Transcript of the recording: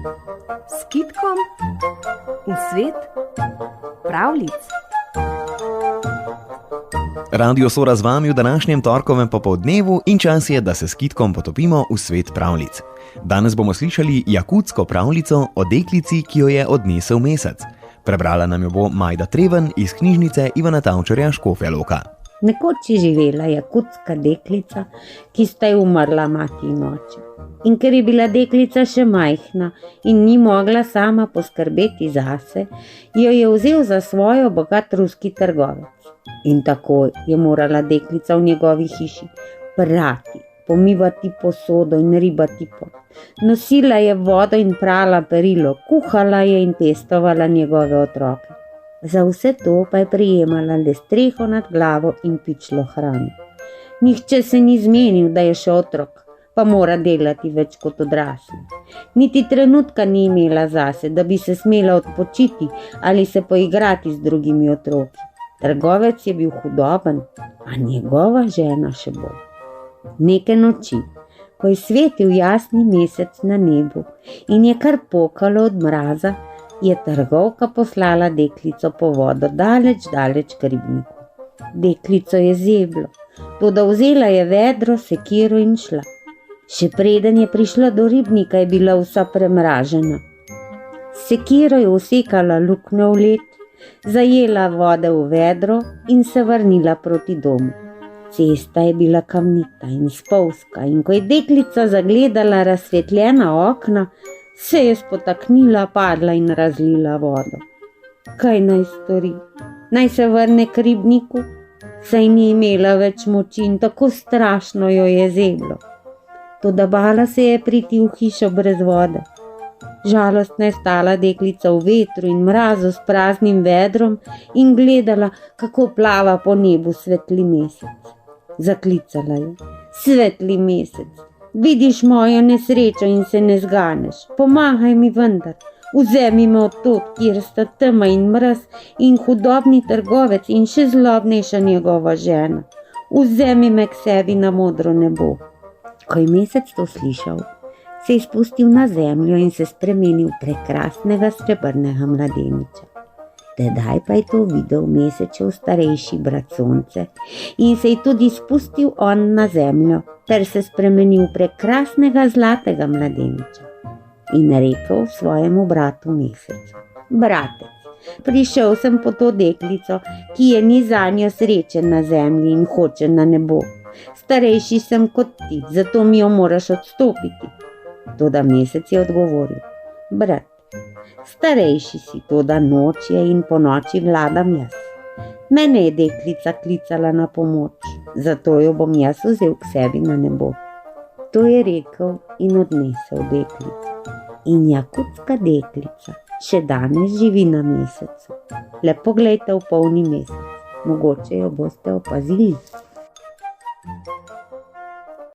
S kitkom v svet pravljic. Radio Sora z vami v današnjem torkovem popoldnevu in čas je, da se s kitkom potopimo v svet pravljic. Danes bomo slišali jakutsko pravljico o deklici, ki jo je odnesel mesec. Prebrala nam jo bo Majda Treven iz knjižnice Ivana Tavčarja Škofja Loka. Nekoč je živela jakutska deklica, ki sta ji umrla mati in oče. In ker je bila deklica še majhna in ni mogla sama poskrbeti zase, jo je vzel za svojo bogat ruski trgovec. In tako je morala deklica v njegovi hiši prati, pomivati posodo in ribati pot. Nosila je vodo in prala perilo, kuhala je in pestovala njegove otroke. Za vse to pa je prejemala le streho nad glavo in pičlo hrano. Nihče se ni zmenil, da je še otrok, pa mora delati več kot odrasli. Niti trenutka ni imela zase, da bi se smela odpočiti ali se poigrati z drugimi otroki. Trgovec je bil hudoben, a njegova žena še bolj. Neke noči, ko je svetil jasni mesec na nebu in je kar pokalo od mraza, je trgovka poslala deklico po vodo daleč k ribniku. Deklico je zeblo, toda vzela je vedro, sekiro in šla. Še preden je prišla do ribnika, je bila vsa premražena. Sekiro je usekala luknjo v led, zajela vode v vedro in se vrnila proti domu. Cesta je bila kamnita in spolzka in ko je deklica zagledala razsvetljena okna, se je spotaknila, padla in razlila vodo. Kaj naj stori? Naj se vrne k ribniku? Saj ni imela več moči in tako strašno jo je zeblo. Toda bala se je priti v hišo brez vode. Žalostna je stala deklica v vetru in mrazu s praznim vedrom in gledala, kako plava po nebu svetli mesec. Zaklicala je: "Svetli mesec, vidiš mojo nesrečo in se ne zganeš, pomagaj mi vendar, vzemi me od tod, kjer sta tema in mraz in hudobni trgovec in še zlobnejša njegova žena. Vzemi me k sebi na modro nebo." Ko je mesec to slišal, se je spustil na zemljo in se spremenil v prekrasnega srebrnega mladeniča. Tedaj pa je to videl mesečev starejši brat Sonce in se je tudi spustil on na zemljo ter se spremenil v prekrasnega zlatega mladeniča. In rekel svojemu bratu Mesecu: "Bratec, prišel sem po to deklico, ki je ni zanjo srečen na zemlji in hoče na nebo. Starejši sem kot ti, zato mi jo moraš odstopiti." Toda Mesec je odgovoril: "Brat, starejši si, toda noč je in po noči vladam jaz. Mene je deklica klicala na pomoč, zato jo bom jaz vzel k sebi na nebo." To je rekel in odnesel deklico. In jakutska deklica še danes živi na mesecu. Le poglejte v polni mesec, mogoče jo boste opazili.